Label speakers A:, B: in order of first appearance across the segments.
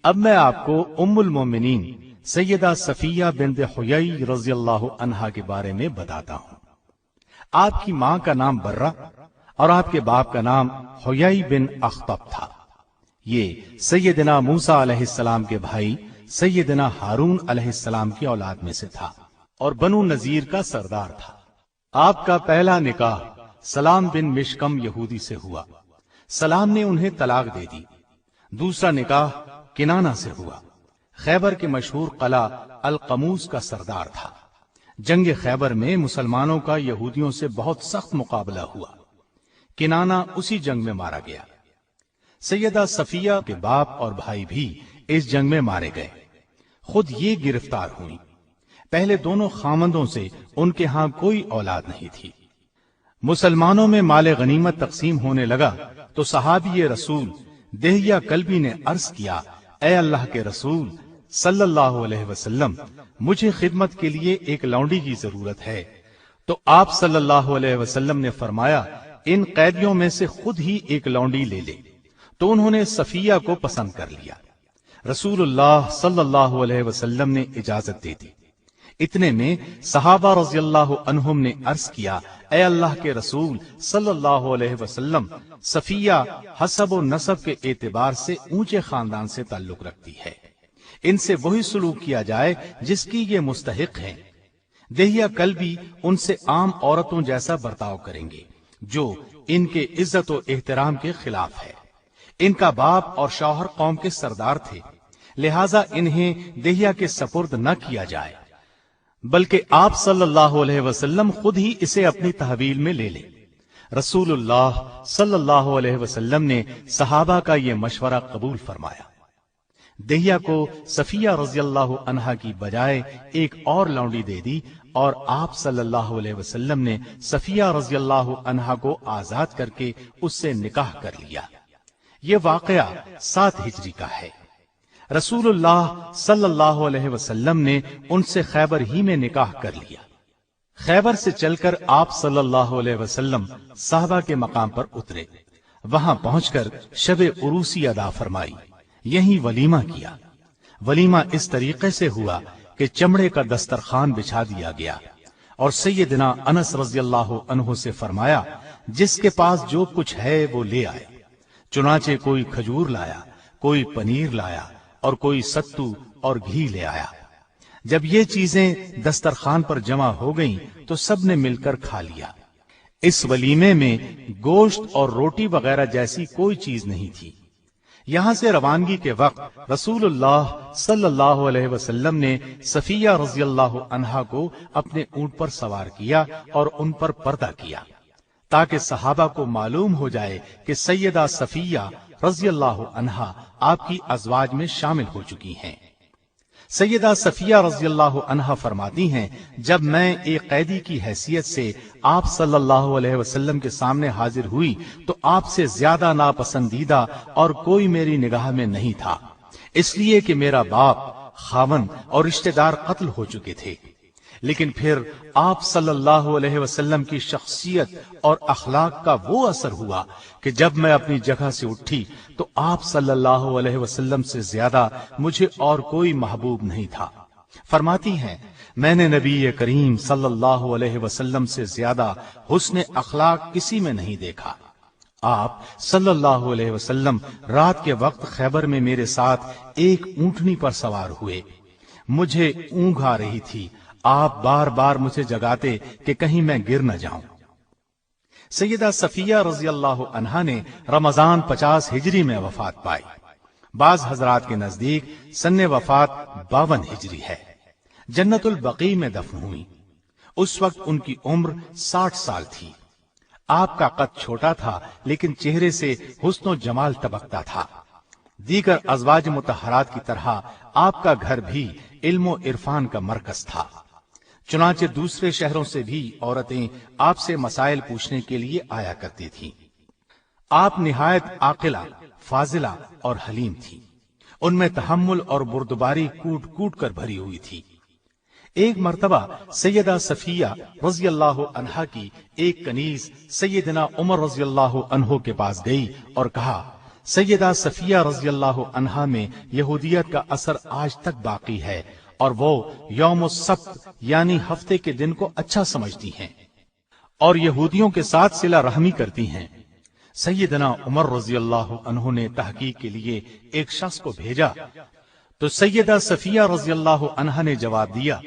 A: اب میں آپ کو ام المومنین سیدہ صفیہ بنت حیی رضی اللہ عنہا کے بارے میں بتاتا ہوں۔ آپ کی ماں کا نام برہ اور آپ کے باپ کا نام حیی بن اخطب تھا۔ یہ سیدنا موسیٰ علیہ السلام کے بھائی سیدنا ہارون علیہ السلام کی اولاد میں سے تھا اور بنو نذیر کا سردار تھا۔ آپ کا پہلا نکاح سلام بن مشکم یہودی سے ہوا۔ سلام نے انہیں طلاق دے دی۔ دوسرا نکاح کنانہ سے ہوا۔ خیبر کے مشہور قلعہ القموس کا سردار تھا۔ جنگ خیبر میں مسلمانوں کا یہودیوں سے بہت سخت مقابلہ ہوا۔ کنانہ اسی جنگ میں مارا گیا۔ سیدہ صفیہ کے باپ اور بھائی بھی اس جنگ میں مارے گئے۔ خود یہ گرفتار ہوئی۔ پہلے دونوں خامندوں سے ان کے ہاں کوئی اولاد نہیں تھی۔ مسلمانوں میں مال غنیمت تقسیم ہونے لگا تو صحابی رسول دہیہ کلبی نے عرض کیا، اے اللہ کے رسول صلی اللہ علیہ وسلم، مجھے خدمت کے لیے ایک لونڈی کی ضرورت ہے۔ تو آپ صلی اللہ علیہ وسلم نے فرمایا، ان قیدیوں میں سے خود ہی ایک لونڈی لے لے۔ تو انہوں نے صفیہ کو پسند کر لیا۔ رسول اللہ صلی اللہ علیہ وسلم نے اجازت دے دی۔ اتنے میں صحابہ رضی اللہ عنہم نے عرض کیا، اے اللہ کے رسول صلی اللہ علیہ وسلم، صفیہ حسب و نسب کے اعتبار سے اونچے خاندان سے تعلق رکھتی ہے، ان سے وہی سلوک کیا جائے جس کی یہ مستحق ہیں۔ دہیہ کلبی ان سے عام عورتوں جیسا برتاؤ کریں گے جو ان کے عزت و احترام کے خلاف ہے۔ ان کا باپ اور شوہر قوم کے سردار تھے، لہذا انہیں دہیہ کے سپرد نہ کیا جائے، بلکہ آپ صلی اللہ علیہ وسلم خود ہی اسے اپنی تحویل میں لے لیں۔ رسول اللہ صلی اللہ علیہ وسلم نے صحابہ کا یہ مشورہ قبول فرمایا۔ دہیہ کو صفیہ رضی اللہ عنہا کی بجائے ایک اور لونڈی دے دی اور آپ صلی اللہ علیہ وسلم نے صفیہ رضی اللہ عنہا کو آزاد کر کے اس سے نکاح کر لیا۔ یہ واقعہ 7 ہجری کا ہے۔ رسول اللہ صلی اللہ علیہ وسلم نے ان سے خیبر ہی میں نکاح کر لیا۔ خیبر سے چل کر آپ صلی اللہ علیہ وسلم صحابہ کے مقام پر اترے۔ وہاں پہنچ کر شب عروسی ادا فرمائی، یہیں ولیمہ کیا۔ ولیمہ اس طریقے سے ہوا کہ چمڑے کا دسترخوان بچھا دیا گیا اور سیدنا انس رضی اللہ عنہ سے فرمایا، جس کے پاس جو کچھ ہے وہ لے آئے۔ چنانچہ کوئی کھجور لایا، کوئی پنیر لایا اور کوئی ستو اور گھی لے آیا۔ جب یہ چیزیں دسترخوان پر جمع ہو گئیں تو سب نے مل کر کھا لیا۔ اس ولیمے میں گوشت اور روٹی وغیرہ جیسی کوئی چیز نہیں تھی۔ یہاں سے روانگی کے وقت رسول اللہ صلی اللہ علیہ وسلم نے صفیہ رضی اللہ عنہا کو اپنے اونٹ پر سوار کیا اور ان پر پردہ کیا تاکہ صحابہ کو معلوم ہو جائے کہ سیدہ صفیہ رضی اللہ عنہا آپ کی ازواج میں شامل ہو چکی ہیں۔ سیدہ صفیہ رضی اللہ عنہا فرماتی ہیں، جب میں ایک قیدی کی حیثیت سے آپ صلی اللہ علیہ وسلم کے سامنے حاضر ہوئی تو آپ سے زیادہ ناپسندیدہ اور کوئی میری نگاہ میں نہیں تھا، اس لیے کہ میرا باپ، خاوند اور رشتہ دار قتل ہو چکے تھے۔ لیکن پھر آپ صلی اللہ علیہ وسلم کی شخصیت اور اخلاق کا وہ اثر ہوا کہ جب میں اپنی جگہ سے اٹھی تو آپ صلی اللہ علیہ وسلم سے زیادہ مجھے اور کوئی محبوب نہیں تھا۔ فرماتی ہیں، میں نے نبی کریم صلی اللہ علیہ وسلم سے زیادہ حسن اخلاق کسی میں نہیں دیکھا۔ آپ صلی اللہ علیہ وسلم رات کے وقت خیبر میں میرے ساتھ ایک اونٹنی پر سوار ہوئے۔ مجھے اونگ آ رہی تھی، آپ بار بار مجھے جگاتے کہ کہیں میں گر نہ جاؤں۔ سیدہ صفیہ رضی اللہ عنہا نے رمضان 50 ہجری میں وفات پائی۔ بعض حضرات کے نزدیک سن وفات 52 ہجری ہے۔ جنت البقیع میں دفن ہوئی۔ اس وقت ان کی عمر 60 سال تھی۔ آپ کا قد چھوٹا تھا لیکن چہرے سے حسن و جمال ٹپکتا تھا۔ دیگر ازواج مطہرات کی طرح آپ کا گھر بھی علم و عرفان کا مرکز تھا، چنانچہ دوسرے شہروں سے بھی عورتیں آپ سے مسائل پوچھنے کے لیے آیا کرتی تھیں۔ آپ نہایت عاقلہ، فاضلہ اور حلیم تھی۔ ان میں تحمل اور بردباری کوٹ کوٹ کر بھری ہوئی تھی۔ ایک مرتبہ سیدہ صفیہ رضی اللہ عنہا کی ایک کنیز سیدنا عمر رضی اللہ عنہ کے پاس گئی اور کہا، سیدہ صفیہ رضی اللہ عنہا میں یہودیت کا اثر آج تک باقی ہے اور وہ یوم السبت یعنی ہفتے کے دن کو اچھا سمجھتی ہیں اور یہودیوں کے ساتھ صلہ رحمی کرتی ہیں۔ سیدنا عمر رضی اللہ عنہ نے تحقیق کے لیے ایک شخص کو بھیجا تو سیدہ صفیہ رضی اللہ عنہا نے جواب دیا،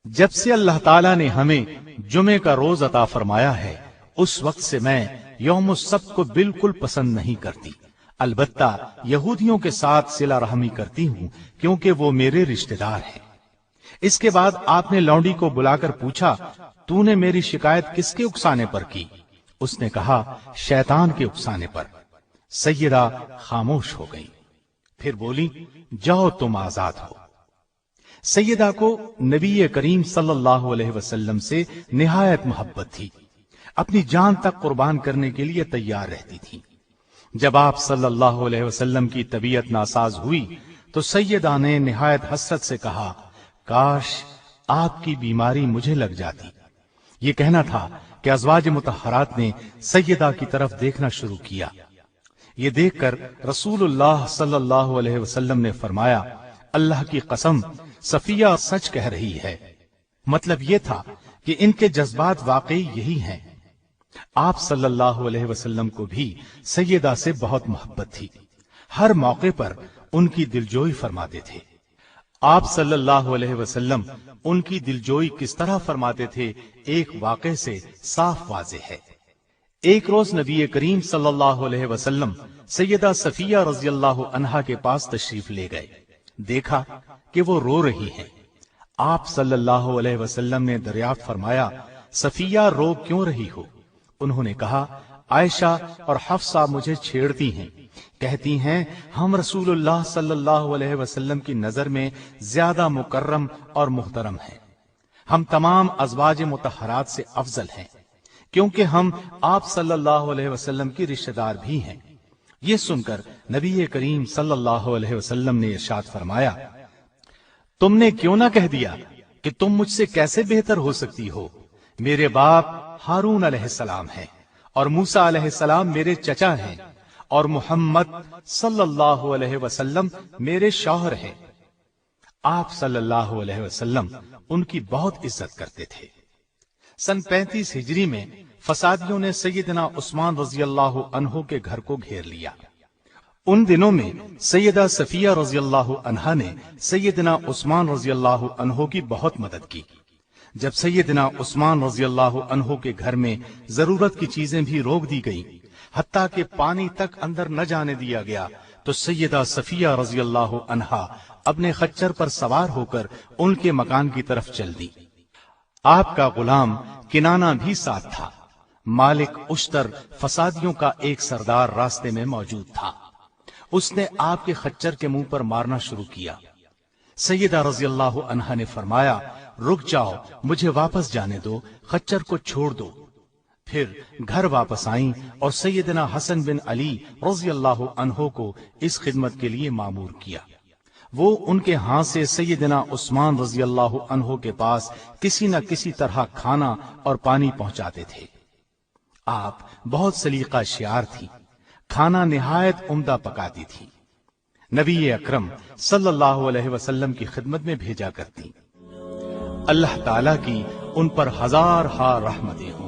A: جب سے اللہ تعالیٰ نے ہمیں جمعے کا روز عطا فرمایا ہے اس وقت سے میں یوم السبت کو بالکل پسند نہیں کرتی، البتہ یہودیوں کے ساتھ صلہ رحمی کرتی ہوں کیونکہ وہ میرے رشتہ دار ہیں۔ اس کے بعد آپ نے لونڈی کو بلا کر پوچھا، تو نے میری شکایت کس کے اکسانے پر کی؟ اس نے کہا، شیطان کے اکسانے پر۔ سیدہ خاموش ہو گئی، پھر بولی، جاؤ تم آزاد ہو۔ سیدہ کو نبی کریم صلی اللہ علیہ وسلم سے نہایت محبت تھی، اپنی جان تک قربان کرنے کے لیے تیار رہتی تھی۔ جب آپ صلی اللہ علیہ وسلم کی طبیعت ناساز ہوئی تو سیدہ نے نہایت حسرت سے کہا، کاش آپ کی بیماری مجھے لگ جاتی۔ یہ کہنا تھا کہ ازواج مطہرات نے سیدہ کی طرف دیکھنا شروع کیا۔ یہ دیکھ کر رسول اللہ صلی اللہ علیہ وسلم نے فرمایا، اللہ کی قسم صفیہ سچ کہہ رہی ہے۔ مطلب یہ تھا کہ ان کے جذبات واقعی یہی ہیں۔ آپ صلی اللہ علیہ وسلم کو بھی سیدہ سے بہت محبت تھی، ہر موقع پر ان کی دلجوئی فرماتے تھے۔ آپ صلی اللہ علیہ وسلم ان کی دلجوئی کس طرح فرماتے تھے، ایک واقعے سے صاف واضح ہے۔ ایک روز نبی کریم صلی اللہ علیہ وسلم سیدہ صفیہ رضی اللہ عنہا کے پاس تشریف لے گئے، دیکھا کہ وہ رو رہی ہیں۔ آپ صلی اللہ علیہ وسلم نے دریافت فرمایا، صفیہ رو کیوں رہی ہو؟ انہوں نے کہا، عائشہ اور حفصہ مجھے چھیڑتی ہیں، کہتی ہیں ہم رسول اللہ صلی اللہ علیہ وسلم کی نظر میں زیادہ مکرم اور محترم ہیں، ہم تمام ازواج مطہرات سے افضل ہیں کیونکہ ہم آپ صلی اللہ علیہ وسلم کی رشتہ دار بھی ہیں۔ یہ سن کر نبی کریم صلی اللہ علیہ وسلم نے ارشاد فرمایا، تم نے کیوں نہ کہہ دیا کہ تم مجھ سے کیسے بہتر ہو سکتی ہو؟ میرے باپ ہارون علیہ السلام ہیں اور موسیٰ علیہ السلام میرے چچا ہیں اور محمد صلی اللہ علیہ وسلم میرے شوہر ہیں۔ آپ صلی اللہ علیہ وسلم ان کی بہت عزت کرتے تھے۔ سن 35 ہجری میں فسادیوں نے سیدنا عثمان رضی اللہ عنہ کے گھر کو گھیر لیا۔ ان دنوں میں سیدہ صفیہ رضی اللہ عنہا نے سیدنا عثمان رضی اللہ عنہ کی بہت مدد کی۔ جب سیدنا عثمان رضی اللہ عنہ کے گھر میں ضرورت کی چیزیں بھی روک دی گئیں، حتیٰ کہ پانی تک اندر نہ جانے دیا گیا، تو سیدہ صفیہ رضی اللہ عنہا اپنے خچر پر سوار ہو کر ان کے مکان کی طرف چل دی۔ آپ کا غلام کنانہ بھی ساتھ تھا۔ مالک اشتر فسادیوں کا ایک سردار راستے میں موجود تھا، اس نے آپ کے خچر کے منہ پر مارنا شروع کیا۔ سیدہ رضی اللہ عنہا نے فرمایا، رک جاؤ، مجھے واپس جانے دو، خچر کو چھوڑ دو۔ پھر گھر واپس آئیں اور سیدنا حسن بن علی رضی اللہ عنہ کو اس خدمت کے لیے مامور کیا۔ وہ ان کے ہاتھ سے سیدنا عثمان رضی اللہ عنہ کے پاس کسی نہ کسی طرح کھانا اور پانی پہنچاتے تھے۔ آپ بہت سلیقہ شیار تھی، کھانا نہایت عمدہ پکاتی تھی، نبی اکرم صلی اللہ علیہ وسلم کی خدمت میں بھیجا کرتی۔ اللہ تعالیٰ کی ان پر ہزار ہزار رحمتیں ہوں۔